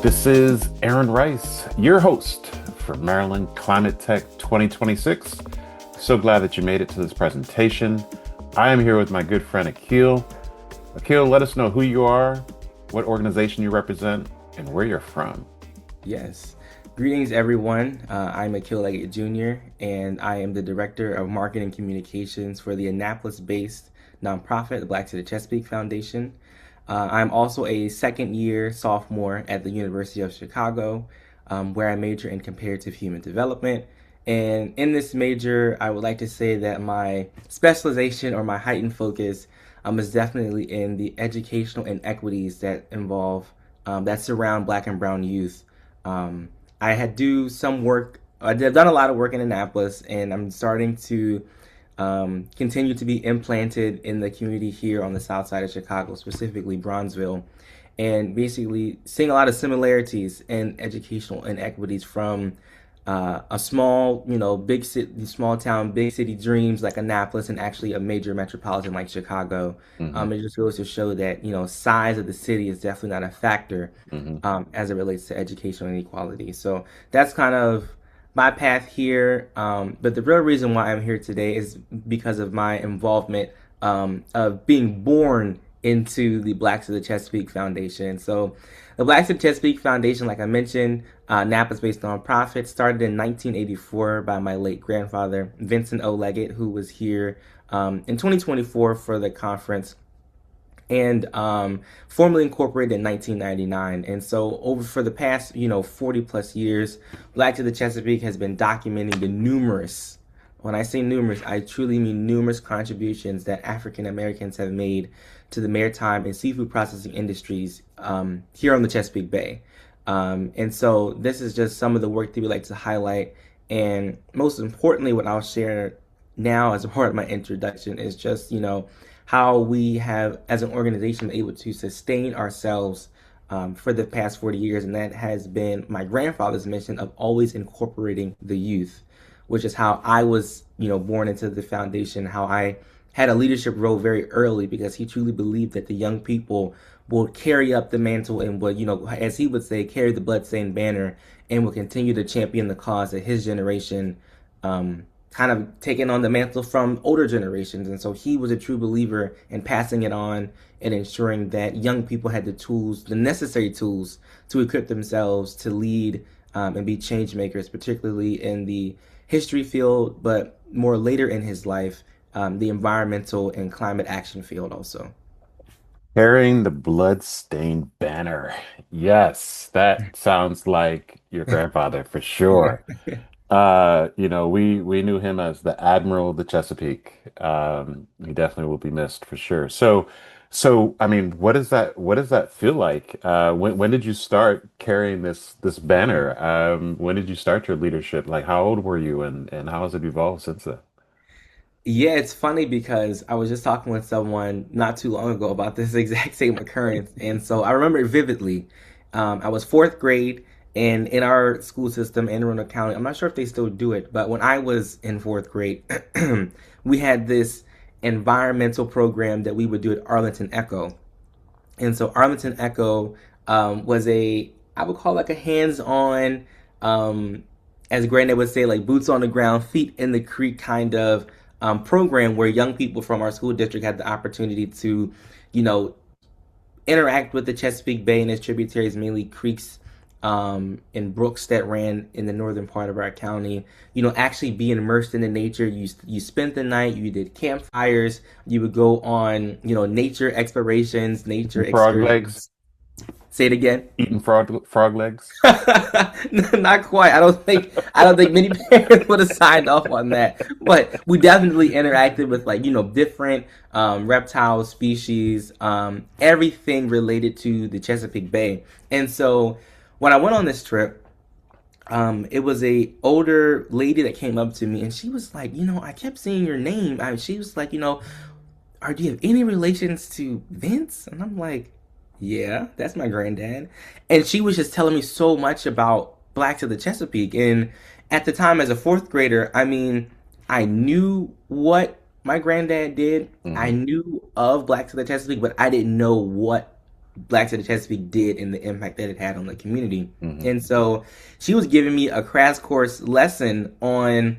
This is Aaron Rice, your host for Maryland Climate Tech 2026. So glad that you made it to this presentation. I am here with my good friend Akil. Akil, let us know who you are, what organization you represent, and where you're from. Yes. Greetings, everyone. I'm Akil Leggett Jr., and I am the Director of Marketing Communications for the Annapolis-based nonprofit, the Black to the Chesapeake Foundation. I'm also a second-year sophomore at the University of Chicago, where I major in Comparative Human Development. And in this major, I would like to say that my specialization or my heightened focus is definitely in the educational inequities that that surround Black and Brown youth. I had do some work. I've done a lot of work in Annapolis, and I'm starting to continue to be implanted in the community here on the south side of Chicago, specifically Bronzeville, and basically seeing a lot of similarities in educational inequities from a small, big city, small town, big city dreams like Annapolis, and actually a major metropolitan like Chicago. Hmm. It just goes to show that size of the city is definitely not a factor Hmm. as it relates to educational inequality. So that's kind of my path here. But the real reason why I'm here today is because of my involvement of being born into the Blacks of the Chesapeake Foundation. So the Blacks of the Chesapeake Foundation, like I mentioned, Annapolis-based nonprofit, started in 1984 by my late grandfather, Vincent O. Leggett, who was here in 2024 for the conference, and formally incorporated in 1999. And so over for the past, 40 plus years, Black to the Chesapeake has been documenting the numerous, when I say numerous, I truly mean numerous contributions that African Americans have made to the maritime and seafood processing industries here on the Chesapeake Bay. And so this is just some of the work that we like to highlight. And most importantly, what I'll share now as a part of my introduction is just, how we have, as an organization, been able to sustain ourselves for the past 40 years. And that has been my grandfather's mission of always incorporating the youth, which is how I was, born into the foundation, how I had a leadership role very early, because he truly believed that the young people will carry up the mantle and will, as he would say, carry the bloodstained banner, and will continue to champion the cause that his generation kind of taken on the mantle from older generations. And so he was a true believer in passing it on and ensuring that young people had the tools, the necessary tools, to equip themselves to lead and be change makers, particularly in the history field, but more later in his life, the environmental and climate action field also. Carrying the blood-stained banner. Yes, that sounds like your grandfather for Yeah. sure. We knew him as the Admiral of the Chesapeake. He definitely will be missed for sure. So I mean, what does that feel like? When did you start carrying this banner? When did you start your leadership? Like, how old were you, and how has it evolved since then? Yeah, it's funny because I was just talking with someone not too long ago about this exact same occurrence. And so I remember it vividly. I was fourth grade, and in our school system, Anne Arundel County, I'm not sure if they still do it, but when I was in fourth grade, we had this environmental program that we would do at Arlington Echo. And so Arlington Echo was I would call like a hands-on, um, as Granddad would say, like boots on the ground, feet in the creek kind of program where young people from our school district had the opportunity to, you know, interact with the Chesapeake Bay and its tributaries, mainly creeks and brooks that ran in the northern part of our county. Actually be immersed in the nature. You spent the night. You did campfires. You would go on, nature explorations, nature Eating frog legs, excursions. Say it again. eating frog legs. Not quite. I don't think many parents would have signed off on that. But we definitely interacted with, like, different reptile species, everything related to the Chesapeake Bay. And so when I went on this trip, it was a older lady that came up to me, and she was like, I kept seeing your name. She was like, do you have any relations to Vince? And I'm like, yeah, that's my granddad. And she was just telling me so much about Blacks of the Chesapeake. And at the time, as a fourth grader, I mean, I knew what my granddad did. I Hmm. knew of Blacks of the Chesapeake, but I didn't know what. Blacks of the Chesapeake did and the impact that it had on the community. Hmm. And so she was giving me a crash course lesson on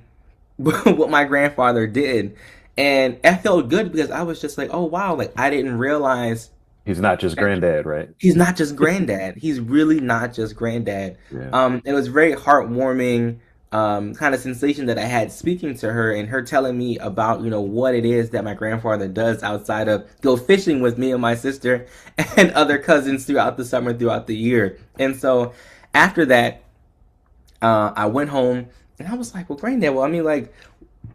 what my grandfather did. And it felt good because I was just like, oh wow, like I didn't realize He's not just that granddad, right? he's not just granddad. He's really not just granddad. Yeah. It was very heartwarming, kind of sensation that I had speaking to her and her telling me about, what it is that my grandfather does outside of go fishing with me and my sister and other cousins throughout the summer, throughout the year. And so after that, I went home and I was like, well, granddad, well, I mean, like,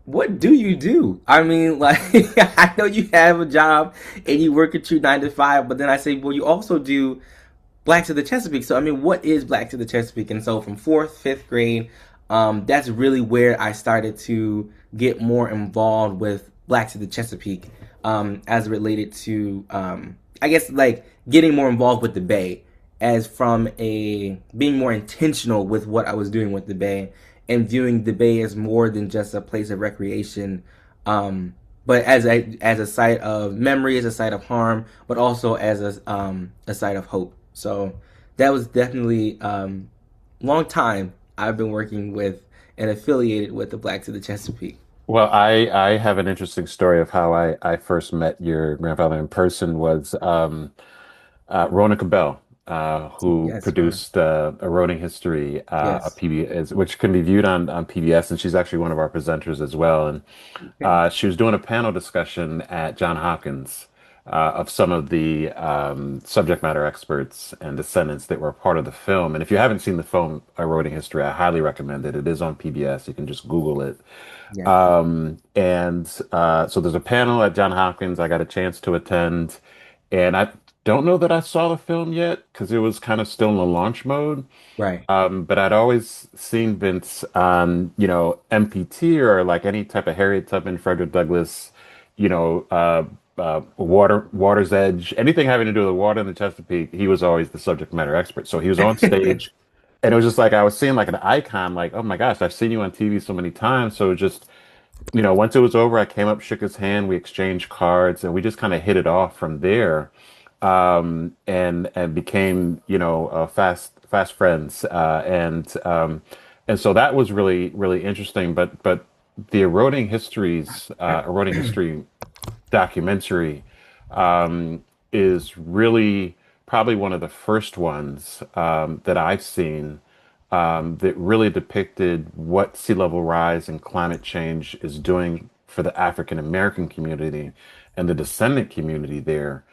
what do you do? I mean, like, I know you have a job and you work at your 9 to 5, but then I say, well, you also do Black to the Chesapeake. So, I mean, what is Black to the Chesapeake? And so from fourth, fifth grade, that's really where I started to get more involved with Black to the Chesapeake, as related to, I guess, like getting more involved with the Bay, as from a being more intentional with what I was doing with the Bay and viewing the Bay as more than just a place of recreation, but as a site of memory, as a site of harm, but also as a site of hope. So that was definitely long time I've been working with and affiliated with the Blacks of the Chesapeake. Well, I have an interesting story of how I first met your grandfather in person was Ronica Bell, who Yes, Rona. produced Eroding History, a Yes. PBS, which can be viewed on PBS, and she's actually one of our presenters as well. And Okay. she was doing a panel discussion at Johns Hopkins of some of the subject matter experts and descendants that were part of the film. And if you haven't seen the film Eroding History, I highly recommend it. It is on PBS. You can just Google it. Yes. So there's a panel at Johns Hopkins I got a chance to attend, and I don't know that I saw the film yet because it was kind of still in the launch mode. Right. But I'd always seen Vince on, MPT or like any type of Harriet Tubman, Frederick Douglass, Water's Edge, anything having to do with the water in the Chesapeake. He was always the subject matter expert. So he was on stage, and it was just like I was seeing like an icon, like, oh my gosh, I've seen you on TV so many times. So it just once it was over, I came up, shook his hand, we exchanged cards, and we just kind of hit it off from there, and became, fast friends, and so that was really really interesting. But the eroding history documentary is really probably one of the first ones that I've seen that really depicted what sea level rise and climate change is doing for the African American community and the descendant community there.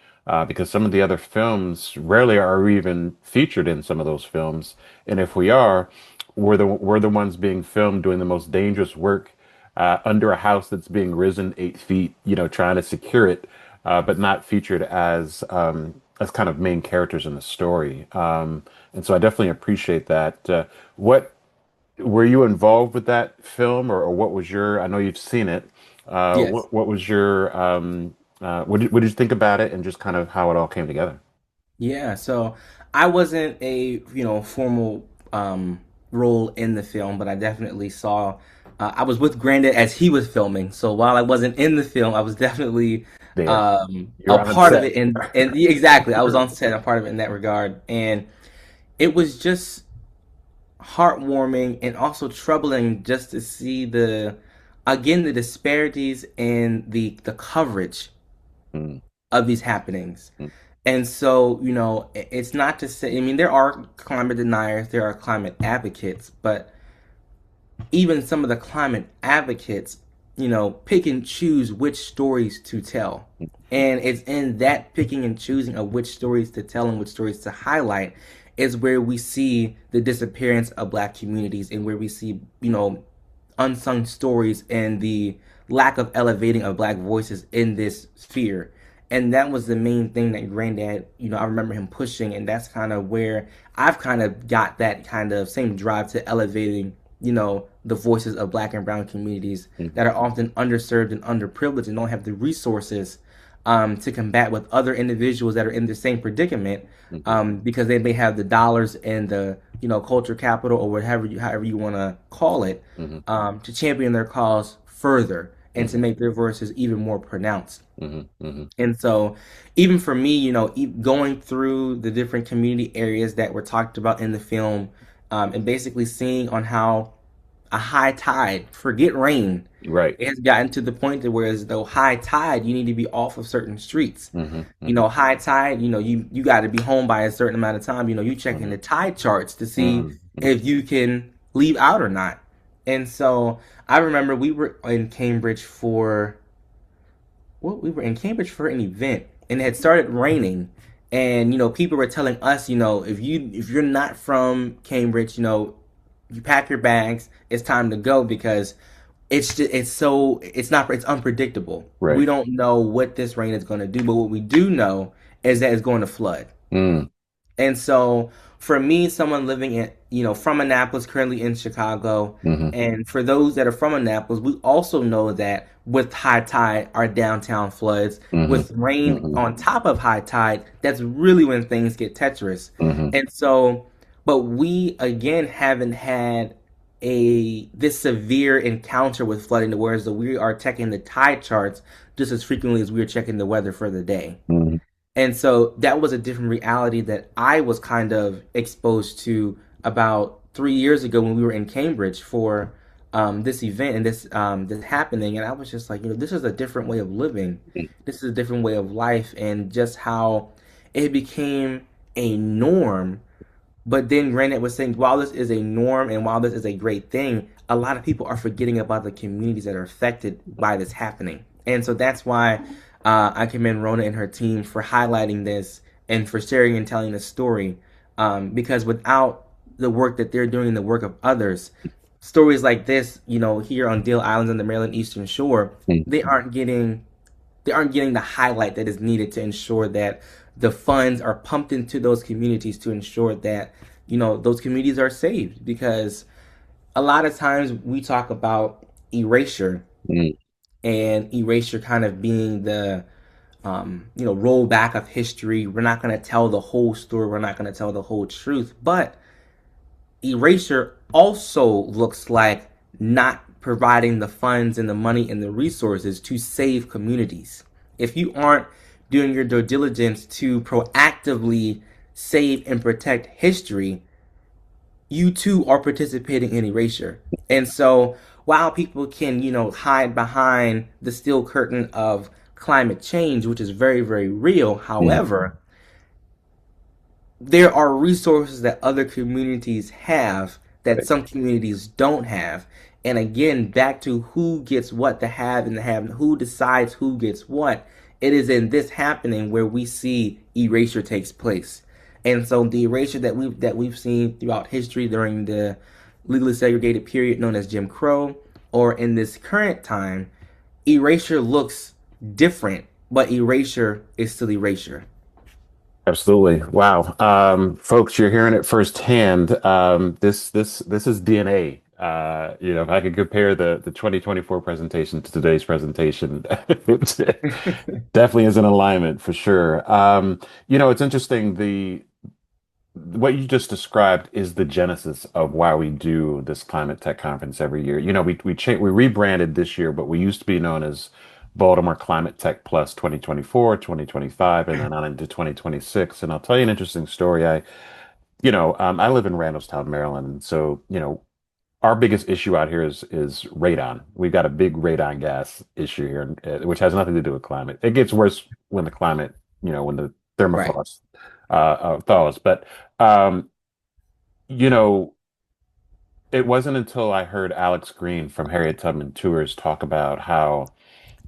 Because some of the other films rarely are even featured in some of those films, and if we are, we're the ones being filmed doing the most dangerous work under a house that's being risen 8 feet, trying to secure it, but not featured as kind of main characters in the story. And so I definitely appreciate that. What were you involved with that film, or what was your? I know you've seen it. Yes. What was your? What did you think about it, and just kind of how it all came together? Yeah, so I wasn't a formal role in the film, but I definitely saw. I was with Granddad as he was filming, so while I wasn't in the film, I was definitely There, a you're on part of set. it. And yeah, exactly, I was on set, a part of it in that regard, and it was just heartwarming and also troubling just to see the disparities in the coverage Mm, of these happenings. mm, And so, it's not to say, I mean, there are climate deniers, there are climate advocates, but even some of the climate advocates, pick and choose which stories to tell. And it's in that picking and choosing of which stories to tell and which stories to highlight is where we see the disappearance of Black communities and where we see, unsung stories and the lack of elevating of Black voices in this sphere. And that was the main thing that Granddad, I remember him pushing, and that's kind of where I've kind of got that kind of same drive to elevating, the voices of Black and Brown communities mm, that are often underserved and underprivileged and don't have the resources to combat with other individuals that are in the same predicament, mhm, because they may have the dollars and the culture capital or whatever however you want to call it, mhm, to champion their cause further. and to Hmm. make their voices even more pronounced. Hmm. Hmm. And so, even for me, going through the different community areas that were talked about in the film, and basically seeing on how a high tide, forget rain, Right. it has gotten to the point that whereas though high tide, you need to be off of certain streets. Hmm. Hmm. High tide, you got to be home by a certain amount of time. You checking Hmm. the tide charts to see Hmm. if you can leave out or not. And so I remember we were in Cambridge for an event, and it had started raining, and people were telling us, if you're not from Cambridge, you pack your bags, it's time to go because it's unpredictable. We Right. don't know what this rain is going to do, but what we do know is that it's going to flood. Mm. And so for me, someone living from Annapolis, currently in Chicago, Hmm. and for those that are from Annapolis, we also know that with high tide, our downtown floods. Hmm. With rain Hmm. on top of high tide, that's really when things get treacherous. Hmm. And so, but we again haven't had a this severe encounter with flooding, whereas we are checking the tide charts just as frequently as we are checking the weather for the day. Hmm. And so that was a different reality that I was kind of exposed to about 3 years ago when we were in Cambridge for this event and this happening. And I was just like, this is a different way of living. This is a different way of life, and just how it became a norm. But then Granite was saying, while this is a norm and while this is a great thing, a lot of people are forgetting about the communities that are affected by this happening. And so that's why I commend Rona and her team for highlighting this and for sharing and telling the story. Because without the work that they're doing and the work of others, stories like this, here on Deal Islands on the Maryland Eastern Shore, they aren't getting they aren't getting the highlight that is needed to ensure that the funds are pumped into those communities to ensure that those communities are saved, because a lot of times we talk about erasure, Hmm. and erasure kind of being the rollback of history. We're not going to tell the whole story, we're not going to tell the whole truth, but erasure also looks like not providing the funds and the money and the resources to save communities. If you aren't doing your due diligence to proactively save and protect history, you too are participating in erasure. And so while people can, hide behind the steel curtain of climate change, which is very, very real, Hmm. however, there are resources that other communities have that Right. some communities don't have. And again, back to who gets what, the have and the have, who decides who gets what. It is in this happening where we see erasure takes place. And so the erasure that we've seen throughout history during the legally segregated period known as Jim Crow, or in this current time, erasure looks different, but erasure is still erasure. Absolutely. Wow. Folks, you're hearing it firsthand. This is DNA. If I could compare the 2024 presentation to today's presentation, it definitely is an alignment for sure. It's interesting. The What you just described is the genesis of why we do this climate tech conference every year. We rebranded this year, but we used to be known as Baltimore Climate Tech Plus 2024, 2025, and then on into 2026. And I'll tell you an interesting story. I live in Randallstown, Maryland, and so our biggest issue out here is radon. We've got a big radon gas issue here, which has nothing to do with climate. It gets worse when the climate, when the Right. thermofrost thaws. But um, you know, it wasn't until I heard Alex Green from Harriet Tubman Tours talk about how,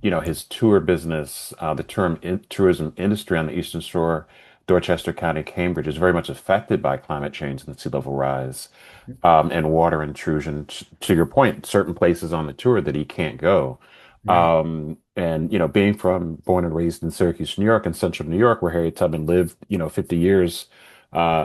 his tour business, the tourism industry on the Eastern Shore, Dorchester County, Cambridge, is very much affected by climate change and the sea level rise, and water intrusion. To your point, certain places on the tour that he can't go. Right. And being born and raised in Syracuse, New York, and Central New York, where Harriet Tubman lived, 50 years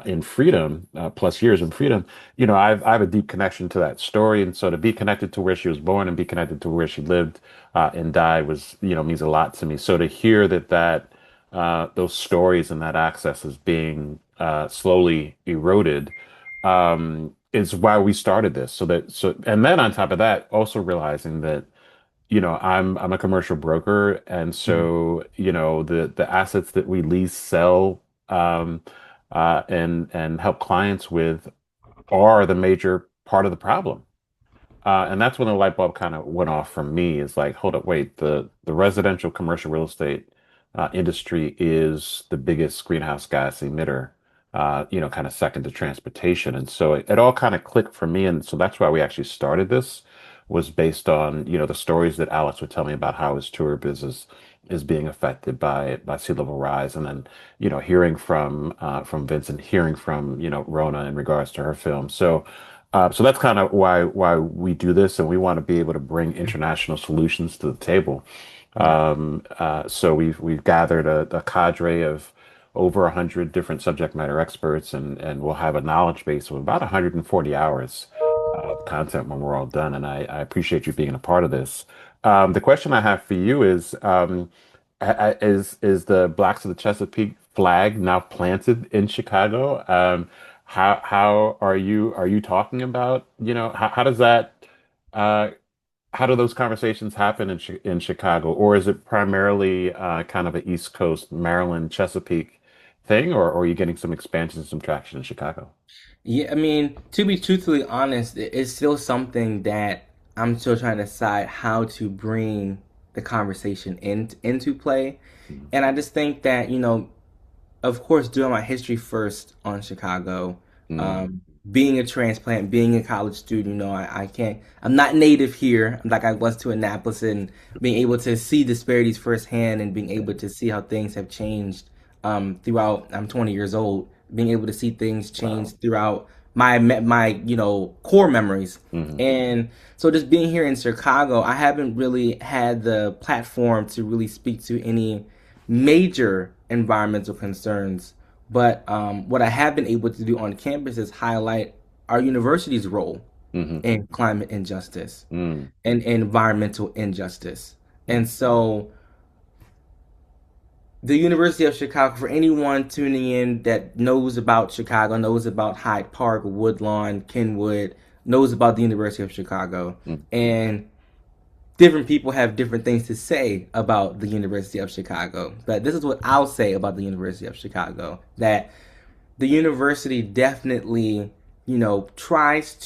in freedom, plus years in freedom, I have a deep connection to that story. And so to be connected to where she was born and be connected to where she lived and died was, means a lot to me. So to hear that those stories and that access is being slowly eroded, is why we started this. And then on top of that, also realizing that, I'm a commercial broker, and Mhm. so, the assets that we lease, sell, and help clients with are the major part of the problem. And that's when the light bulb kind of went off for me. Is like, hold up, wait, the residential commercial real estate industry is the biggest greenhouse gas emitter, kind of second to transportation. And so it all kind of clicked for me. And so that's why we actually started this, was based on, the stories that Alex would tell me about how his tour business is being affected by sea level rise. And then, hearing from Vincent, hearing from, Rona in regards to her film. So that's kind of why we do this, and we want to be able to bring international solutions to the table. Yeah. So we've gathered a cadre of over 100 different subject matter experts, and we'll have a knowledge base of about 140 hours of content when we're all done. And I appreciate you being a part of this. The question I have for you is, is the Blacks of the Chesapeake flag now planted in Chicago? How are you talking about, how does that uh how do those conversations happen in Chicago, or is it primarily kind of an East Coast Maryland Chesapeake thing, or are you getting some expansion, some traction in Chicago? Yeah, I mean, to be truthfully honest, it's still something that I'm still trying to decide how to bring the conversation into play. Mhm. And I just think that, of course, doing my history first on Chicago, Mm. um, being a transplant, being a college student, I can't, I'm not native here like I was to Annapolis, and being able to see disparities firsthand and being able to see how things have changed throughout, I'm 20 years old, being able to see things change Wow. throughout my core memories. Hmm. And so just being here in Chicago, I haven't really had the platform to really speak to any major environmental concerns. But what I have been able to do on campus is highlight our university's role Hmm. in climate injustice Mm. and environmental injustice. Mm. And so the University of Chicago, for anyone tuning in that knows about Chicago, knows about Hyde Park, Woodlawn, Kenwood, knows about the University of Chicago. Mm. And different people have different things to say about the University of Chicago. But this is what I'll say about the University of Chicago, that the university definitely, tries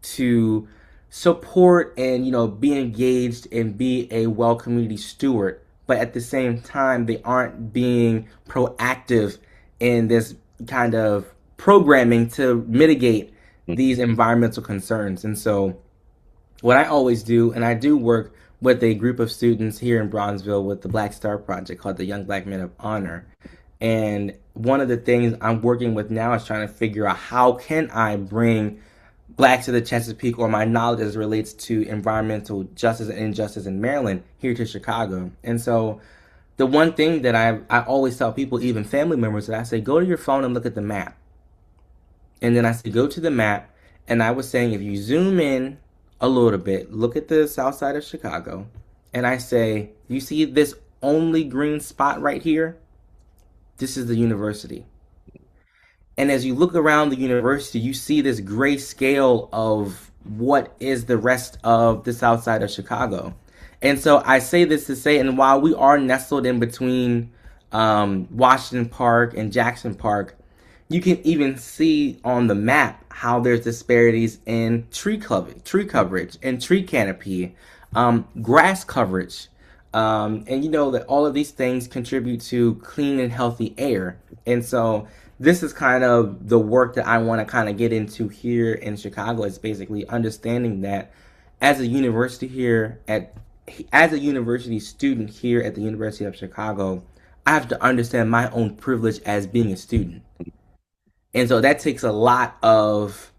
to support and be engaged and be a well community steward, but at the same time they aren't being proactive in this kind of programming to mitigate these environmental concerns. And so what I always do, and I do work with a group of students here in Bronzeville with the Black Star Project called the Young Black Men of Honor. And one of the things I'm working with now is trying to figure out how can I bring blacks of the Chesapeake, or my knowledge as it relates to environmental justice and injustice in Maryland, here to Chicago. And so the one thing that I always tell people, even family members, that I say, go to your phone and look at the map. And then I say, go to the map. And I was saying, if you zoom in a little bit, look at the south side of Chicago. And I say, you see this only green spot right here? This is the university. And as you look around the university, you see this gray scale of what is the rest of the south side of Chicago. And so I say this to say, and while we are nestled in between Washington Park and Jackson Park, you can even see on the map how there's disparities in tree coverage and tree canopy, grass coverage, and you know that all of these things contribute to clean and healthy air. And so this is kind of the work that I want to kind of get into here in Chicago. Is basically understanding that as a university here at as a university student here at the University of Chicago, I have to understand my own privilege as being a student. And so that takes a lot of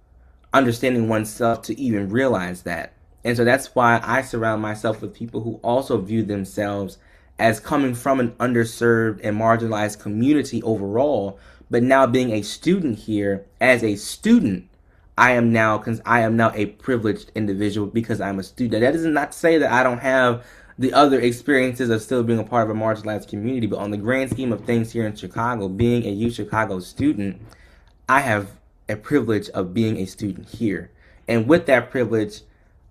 understanding oneself to even realize that. And so that's why I surround myself with people who also view themselves as coming from an underserved and marginalized community overall, but now being a student here. As a student, I am now a privileged individual because I'm a student. That does not say that I don't have the other experiences of still being a part of a marginalized community, but on the grand scheme of things here in Chicago, being a UChicago student, I have a privilege of being a student here. And with that privilege,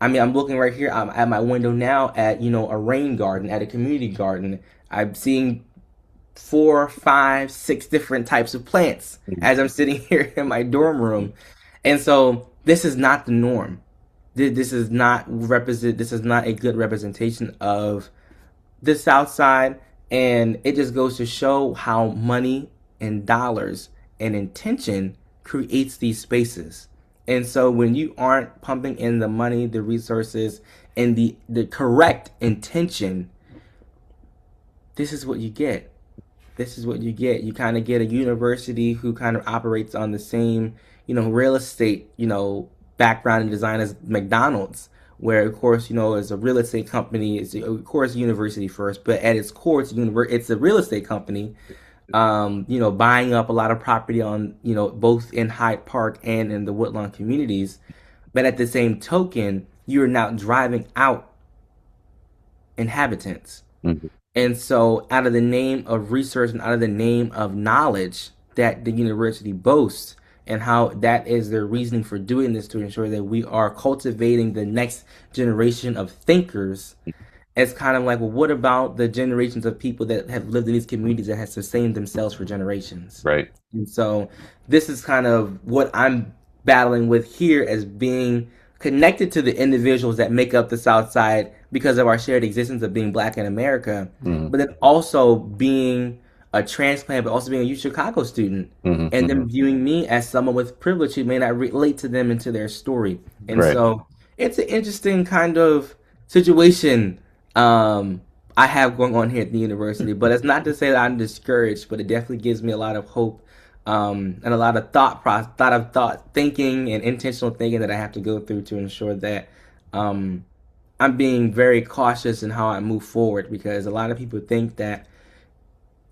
I mean, I'm looking right here. I'm at my window now at, a rain garden, at a community garden. I'm seeing four, five, six different types of plants Mhm. as I'm sitting here in my dorm room. And so this is not the norm. This is not represent. This is not a good representation of the South Side, and it just goes to show how money and dollars and intention creates these spaces. And so when you aren't pumping in the money, the resources, and the correct intention, this is what you get. This is what you get. You kind of get a university who kind of operates on the same, real estate, background and design as McDonald's, where of course, as a real estate company, it's of course university first, but at its core, it's a real estate company, buying up a lot of property on, both in Hyde Park and in the Woodlawn communities. But at the same token, you're now driving out inhabitants. Mhm. And so, out of the name of research and out of the name of knowledge that the university boasts, and how that is their reasoning for doing this to ensure that we are cultivating the next generation of thinkers, it's kind of like, well, what about the generations of people that have lived in these communities that have sustained themselves for generations? Right. And so this is kind of what I'm battling with here as being connected to the individuals that make up the South Side because of our shared existence of being black in America, Mhm. but then also being a transplant, but also being a UChicago student, Mhm. and them Mhm. viewing me as someone with privilege who may not relate to them and to their story. And Right. so it's an interesting kind of situation I have going on here at the university. But it's not to say that I'm discouraged, but it definitely gives me a lot of hope, and a lot of thought thinking and intentional thinking that I have to go through to ensure that um, I'm being very cautious in how I move forward, because a lot of people think that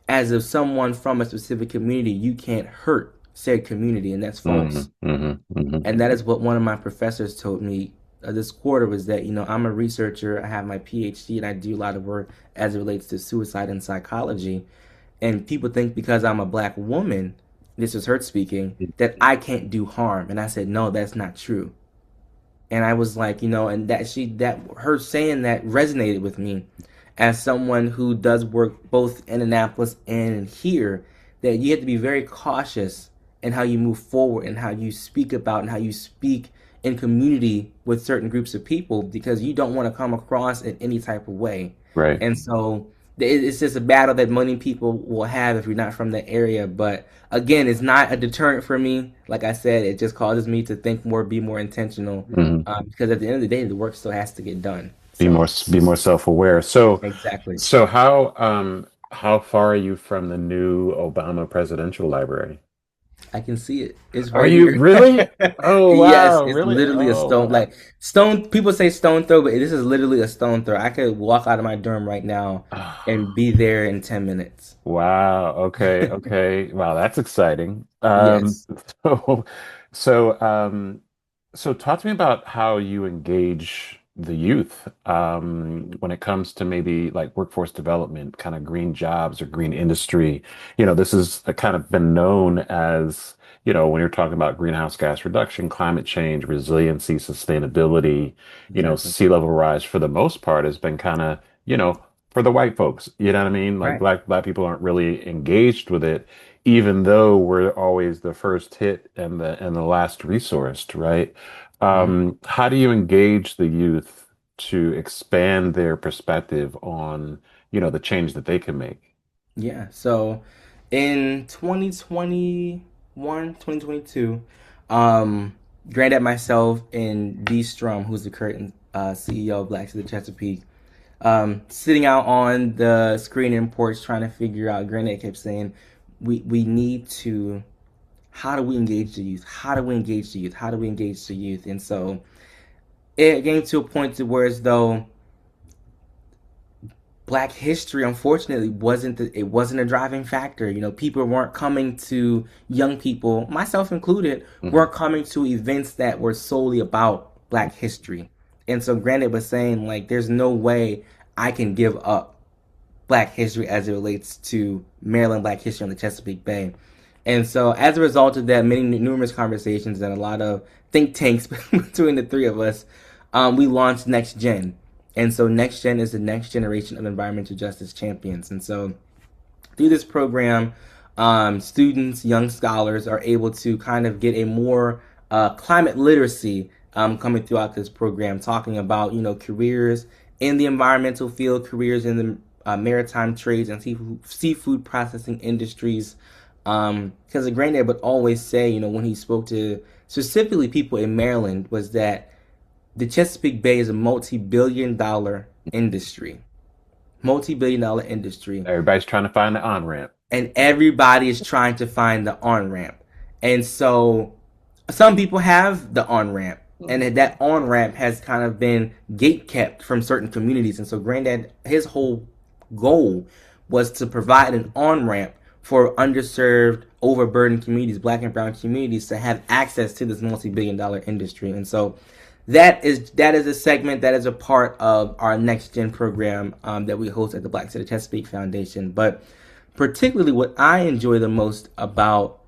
as of someone from a specific community, you can't hurt said community, and that's false. Mhm. Mhm. Mhm. And that is what one of my professors told me this quarter, was that, I'm a researcher, I have my PhD, and I do a lot of work as it relates to suicide and psychology. And people think because I'm a black woman, this is her speaking, that I can't do harm. And I said, no, that's not true. And I was like, and that her saying that resonated with me as someone who does work both in Annapolis and here, that you have to be very cautious in how you move forward and how you speak about and how you speak in community with certain groups of people, because you don't want to come across in any type of way. Right. And so it's just a battle that many people will have if you're not from the area. But again, it's not a deterrent for me. Like I said, it just causes me to think more, be more intentional, Mhm. because at the end of the day, the work still has to get done. Be So more self-aware. So exactly, so how far are you from the new Obama Presidential Library? I can see it. It's Are right you here. really? Oh Yes, wow, it's really? literally a Oh stone. wow. Like stone, people say stone throw, but this is literally a stone throw. I could walk out of my dorm right now and be there in 10 minutes. Wow. Okay. Okay. Wow, that's exciting. Yes. So, so, um, so talk to me about how you engage the youth, when it comes to maybe like workforce development, kind of green jobs or green industry. This has kind of been known as, when you're talking about greenhouse gas reduction, climate change, resiliency, sustainability, Exactly. sea level rise for the most part has been kind of, for the white folks. You know what I mean? Like Right. black people aren't really engaged with it, even though we're always the first hit and the last resource, right? Mhm. How do you engage the youth to expand their perspective on, the change that they can make? Yeah. So in 2022, um, granted myself and D Strum, who's the current CEO of Black to the Chesapeake, sitting out on the screening porch trying to figure out. Granted, kept saying, we need to. How do we engage the youth? How do we engage the youth? How do we engage the youth? And so it came to a point to where, as though Black history, unfortunately, it wasn't a driving factor. People weren't coming to, young people, myself included, Hmm. weren't coming to events that were solely about Black history. And so Granted was saying, like, there's no way I can give up Black history as it relates to Maryland Black history on the Chesapeake Bay. And so, as a result of that, many numerous conversations and a lot of think tanks between the three of us, we launched Next Gen. And so Next Gen is the next generation of environmental justice champions. And so through this program, students, young scholars are able to kind of get a more climate literacy coming throughout this program, talking about careers in the environmental field, careers in the maritime trades and seafood processing industries. Because the granddad would always say, when he spoke to specifically people in Maryland, was that the Chesapeake Bay is a multi-billion-dollar industry, multi-billion-dollar industry, Everybody's trying to find the on-ramp. and everybody is trying to find the on ramp. And so some people have the on ramp, and that on ramp has kind of been gate kept from certain communities. And so, Granddad, his whole goal was to provide an on ramp for underserved, overburdened communities, Black and brown communities, to have access to this multi-billion-dollar industry. And so, that is a segment, that is a part of our Next Gen program that we host at the Black City Chesapeake Foundation. But particularly, what I enjoy the most about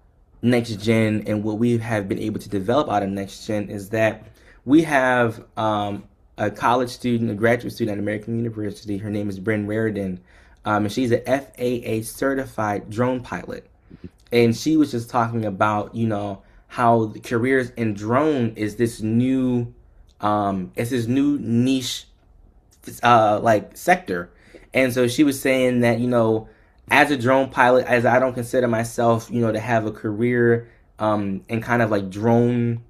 Next Gen and what we have been able to develop out of Next Gen is that we have a college student, a graduate student at American University. Her name is Bryn Raridan, and she's an FAA certified drone pilot. And she was just talking about, how the careers in drone is this new, it's this new niche, like sector. And so she was saying that, as a drone pilot, as I don't consider myself, to have a career in kind of like drone,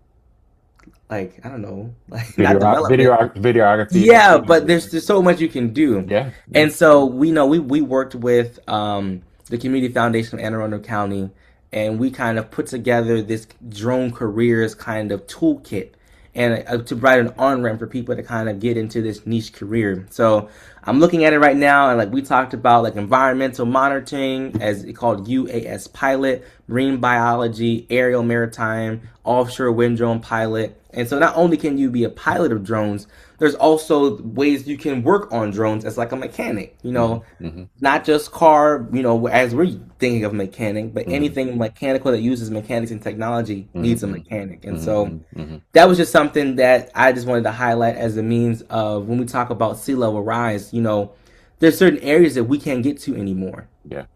like I don't know, like not development. Videography. Yeah, but there's so much you can do. Yeah, yeah. And so we worked with the Community Foundation of Anne Arundel County, and we kind of put together this drone careers kind of toolkit, and to provide an on ramp for people to kind of get into this niche career. So I'm looking at it right now, and like we talked about, like environmental monitoring, as it called UAS pilot, marine biology, aerial maritime, offshore wind drone pilot. And so not only can you be a pilot of drones, there's also ways you can work on drones as like a mechanic, Mm-hmm. not just car, as we're thinking of mechanic, but Mm-hmm. anything mechanical that uses mechanics and technology needs a Mm-hmm. mechanic. And so Mm-hmm. Mm-hmm. that was just something that I just wanted to highlight as a means of when we talk about sea level rise, there's certain areas that we can't get to anymore. Yeah.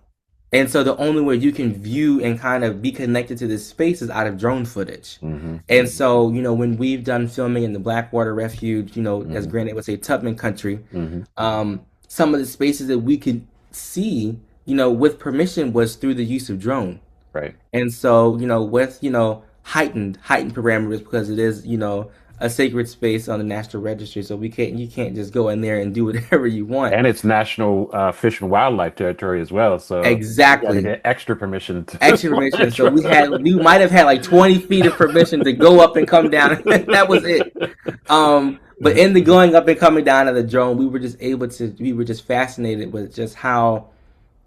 And so the only way you can view and kind of be connected to this space is out of drone footage. Mm-hmm. And so, when we've done filming in the Blackwater Refuge, as Mm-hmm. Granted would say, Tubman country, Mm-hmm. some of the spaces that we could see, with permission was through the use of drone. Right. And so, with, heightened parameters because it is, a sacred space on the National Registry. So you can't just go in there and do whatever you want. And it's national fish and wildlife territory as well. So you got to Exactly. get extra permission Extra to permission. So we might have had like 20 feet of permission to go up and come down. That was it. But in the going up and coming down of the drone, we were just fascinated with just how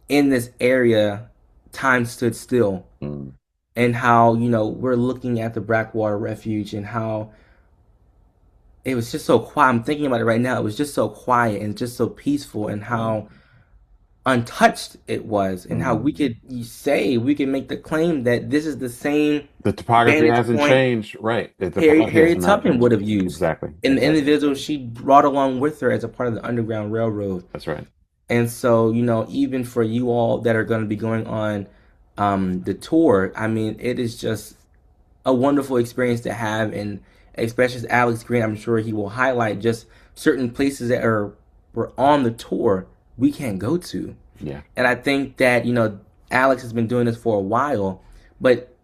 in this area time stood still, Mm. and how, we're looking at the Blackwater Refuge and how it was just so quiet. I'm thinking about it right now. It was just so quiet and just so peaceful, and how untouched it was, and how Mm. we can make the claim that this is the same The topography vantage hasn't point changed. Right. The topography has Harriet not Tubman changed. would have used, Exactly. and the Exactly. individual she brought along with her as a part of the Underground Railroad. That's right. And so, even for you all that are going to be going on the tour, I mean, it is just a wonderful experience to have. And especially as Alex Green, I'm sure he will highlight just certain places that were on the tour we can't go to. Yeah. And I think that, Alex has been doing this for a while, but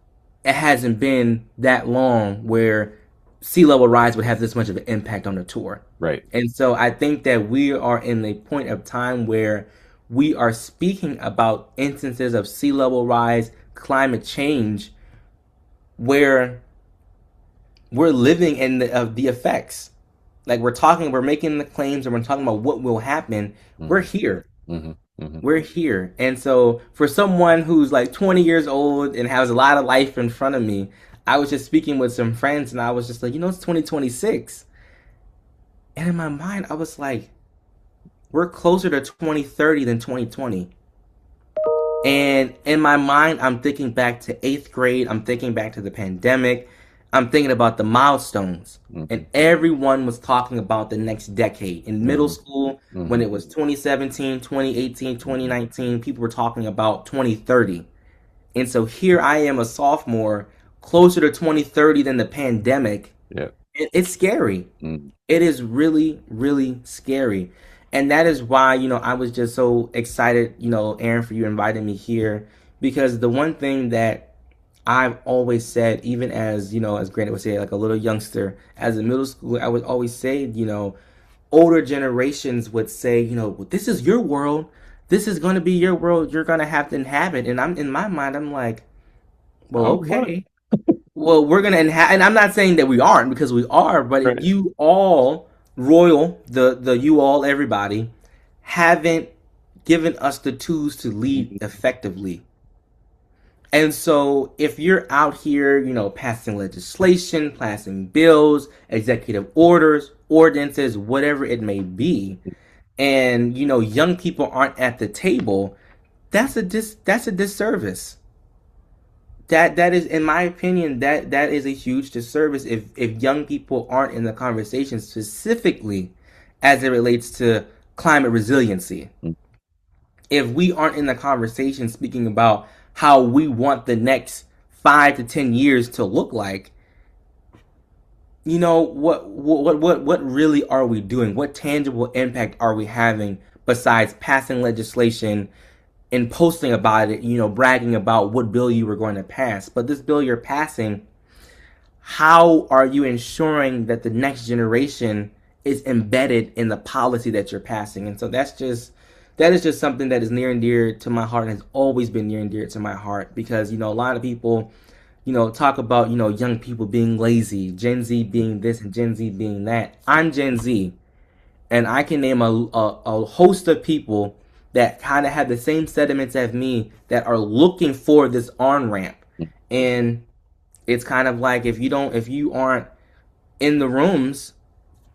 it hasn't been that long where sea level rise would have this much of an impact on the tour. Right. And so I think that we are in a point of time where we are speaking about instances of sea level rise, climate change, where we're living in the effects. Like we're making the claims, and we're talking about what will happen. We're Mm-hmm. here. Mm-hmm. Mm-hmm. We're here. And so for someone who's like 20 years old and has a lot of life in front of me, I was just speaking with some friends, and I was just like, it's 2026. And in my mind, I was like, we're closer to 2030 than 2020. And in my mind, I'm thinking back to eighth grade. I'm thinking back to the pandemic. I'm thinking about the milestones. And Hmm. everyone was talking about the next decade. In middle Hmm. school, when Hmm. it was 2017, 2018, 2019, people were talking about 2030. And so here I am, a sophomore, closer to 2030 than the pandemic. Yeah. It's scary. Mm. It is really, really scary. And that is why, I was just so excited, Aaron, for you inviting me here. Because the one thing that I've always said, even as, as Granted would say, like a little youngster, as a middle schooler, I would always say, older generations would say, "Well, this is your world. This is going to be your world. You're going to have to inhabit." And I'm in my mind, I'm like, well, Oh, what? okay. Well, we're going to inhabit. And I'm not saying that we aren't, because we are, but if Right. you all, royal, the you all, everybody, haven't given us the tools to lead Mhm. effectively. And so if you're out here, passing legislation, passing bills, executive orders, ordinances, whatever it may be, and young people aren't at the table, that's a disservice. That is, in my opinion, that is a huge disservice if young people aren't in the conversation, specifically as it relates to climate resiliency. If we aren't in the conversation speaking about how we want the next 5 to 10 years to look like, what really are we doing? What tangible impact are we having besides passing legislation and posting about it, bragging about what bill you were going to pass? But this bill you're passing, how are you ensuring that the next generation is embedded in the policy that you're passing? And so that is just something that is near and dear to my heart and has always been near and dear to my heart, because a lot of people talk about young people being lazy, Gen Z being this and Gen Z being that. I'm Gen Z, and I can name a host of people that kind of have the same sentiments as me, that are looking for this on ramp. And it's kind of like, if you aren't in the rooms,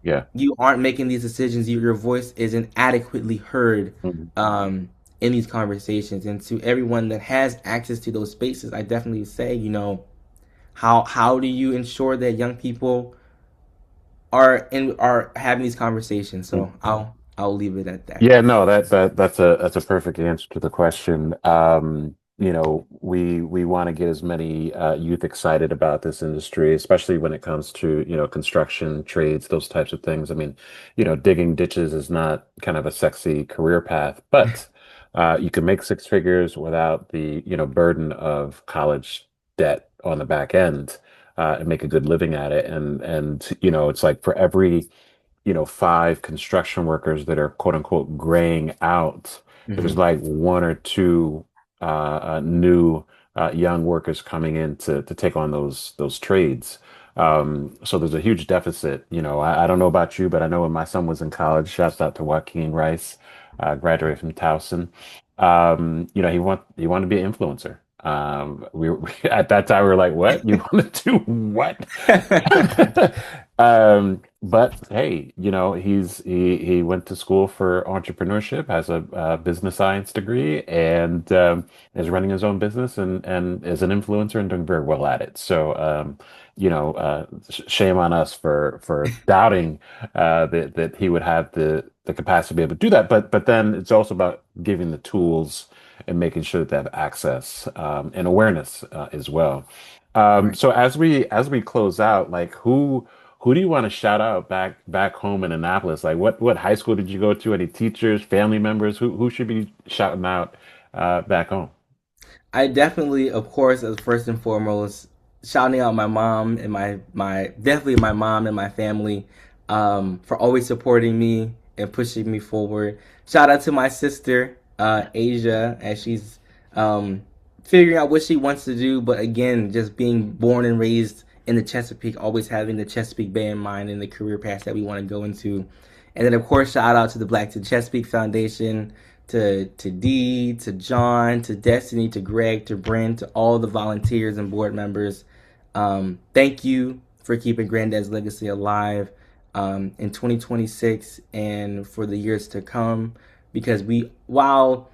Yeah. you aren't making these decisions. Your voice isn't adequately heard Mhm. in these conversations. And to everyone that has access to those spaces, I definitely say, how do you ensure that young people are having these conversations? So I'll leave it at that. Yeah, no, that's a perfect answer to the question. We want to get as many youth excited about this industry, especially when it comes to, construction, trades, those types of things. I mean, digging ditches is not kind of a sexy career path, but you can make six figures without the, burden of college debt on the back end, and make a good living at it. And it's like for every five construction workers that are quote unquote graying out, there's Hmm. like one or two new young workers coming in to take on those trades. So there's a huge deficit. I don't know about you, but I know when my son was in college, shouts out to Joaquin Rice, graduated from Towson. He wanted to be an influencer. At that time we were like, what? You want to do what? But hey, he went to school for entrepreneurship, has a business science degree, and is running his own business and is an influencer and doing very well at it. So shame on us for doubting that he would have the capacity to be able to do that. But then it's also about giving the tools and making sure that they have access and awareness as well. Right. So as we close out, like who do you want to shout out back home in Annapolis? Like what high school did you go to? Any teachers, family members? Who should be shouting out back home? I definitely, of course, as first and foremost, shouting out my mom and my definitely my mom and my family, for always supporting me and pushing me forward. Shout out to my sister, Asia, as she's um, figuring out what she wants to do. But again, just being born and raised in the Chesapeake, always having the Chesapeake Bay in mind and the career path that we want to go into. And then, of course, shout out to the Black to Chesapeake Foundation, to Dee, to John, to Destiny, to Greg, to Bryn, to all the volunteers and board members. Thank you for keeping Granddad's legacy alive in 2026 and for the years to come. Because while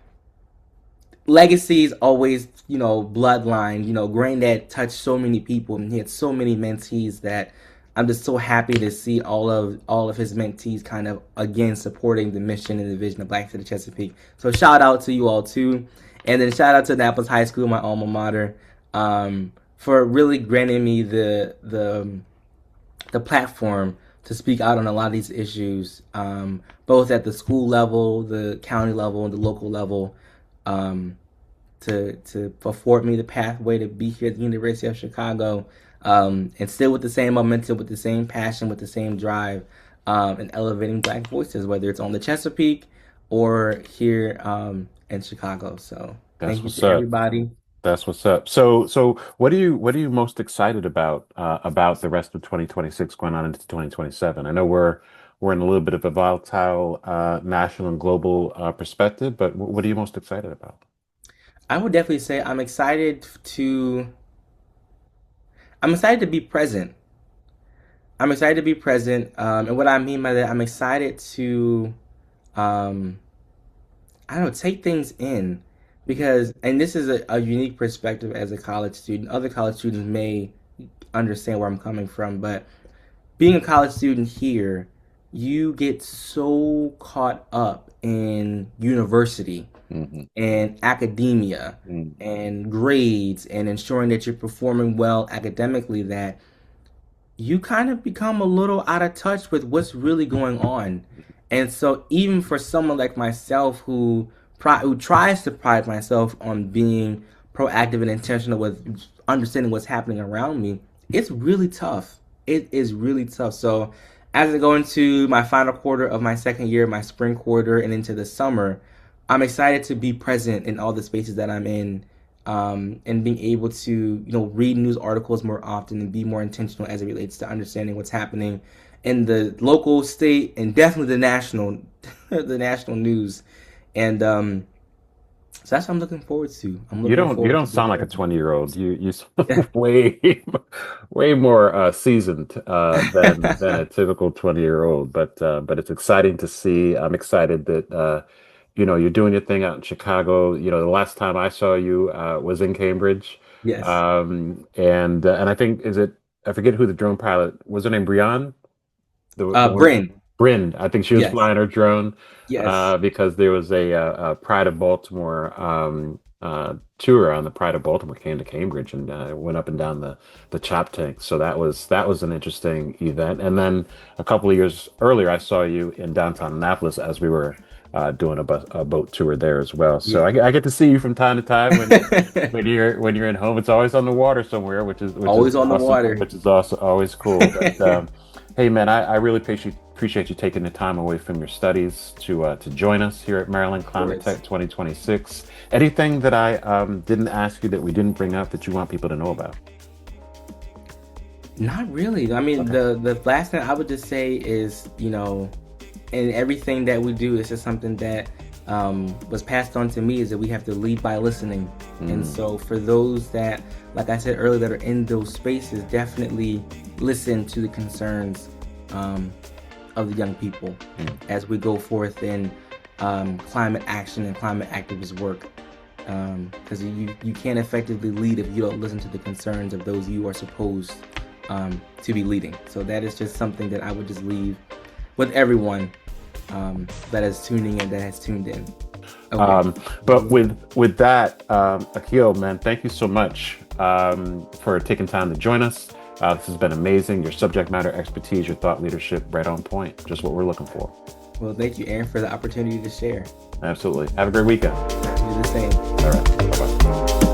legacy is always, bloodline. Granddad touched so many people and he had so many mentees that I'm just so happy to see all of his mentees kind of again supporting the mission and the vision of Black City Chesapeake. So shout out to you all too, and then shout out to Annapolis High School, my alma mater, for really granting me the platform to speak out on a lot of these issues, both at the school level, the county level, and the local level, um, to afford me the pathway to be here at the University of Chicago, and still with the same momentum, with the same passion, with the same drive, and elevating Black voices, whether it's on the Chesapeake or here in Chicago. So That's thank you what's to up. everybody. That's what's up. So what are you most excited about the rest of 2026 going on into 2027? I know we're in a little bit of a volatile national and global perspective, but what are you most excited about? I would definitely say I'm excited to be present. I'm excited to be present, and what I mean by that, I'm excited to, um, I don't know, take things in, because, and this is a unique perspective as a college student. Other college students may understand where I'm coming from, but being a college student here, you get so caught up in university Hmm. and academia Hmm. and grades and ensuring that you're performing well academically that you kind of become a little out of touch with what's really going on. And so even for someone like myself who tries to pride myself on being proactive and intentional with understanding what's happening around me, it's really tough. It is really tough. So as I go into my final quarter of my second year, my spring quarter, and into the summer, I'm excited to be present in all the spaces that I'm in, and being able to read news articles more often and be more intentional as it relates to understanding what's happening in the local, state, and definitely the national the national news. And so that's what I'm looking forward to. I'm looking You forward don't to being sound like a present. 20-year-old. You sound way more seasoned than a typical 20-year-old. But it's exciting to see. I'm excited that you're doing your thing out in Chicago. The last time I saw you was in Cambridge. Yes. And I think I forget who the drone pilot was. Her name Brianne? The one, Bryn. Bryn, I think she was Yes. flying her drone Yes. because there was a Pride of Baltimore tour on the Pride of Baltimore came to Cambridge and went up and down the chop tank. So that was an interesting event. And then a couple of years earlier, I saw you in downtown Annapolis as we were doing a boat tour there as well. So Yeah. I get to see you from time to time when you're in home. It's always on the water somewhere, which is Always on the awesome, water. which is also always cool. But hey, man, I really appreciate you taking the time away from your studies to join us here at Maryland Of Climate course. Tech 2026. Anything that I didn't ask you that we didn't bring up that you want people to know about? Not really. I mean, Okay. the last thing I would just say is, and everything that we do is just something that was passed on to me, is that we have to lead by listening. And Mm, so for those that, like I said earlier, that are in those spaces, definitely listen to the concerns um, of the young people mm. as we go forth in climate action and climate activist work. Because you can't effectively lead if you don't listen to the concerns of those you are supposed to be leading. So that is just something that I would just leave with everyone that is tuning in, that has tuned in. Okay. Um, but with that, Akil, man, thank you so much for taking time to join us. This has been amazing. Your subject matter expertise, your thought leadership, right on point. Just what we're looking for. Well, thank you, Aaron, for the opportunity to share. Absolutely. Have a great weekend. You do the same. All right. Bye bye.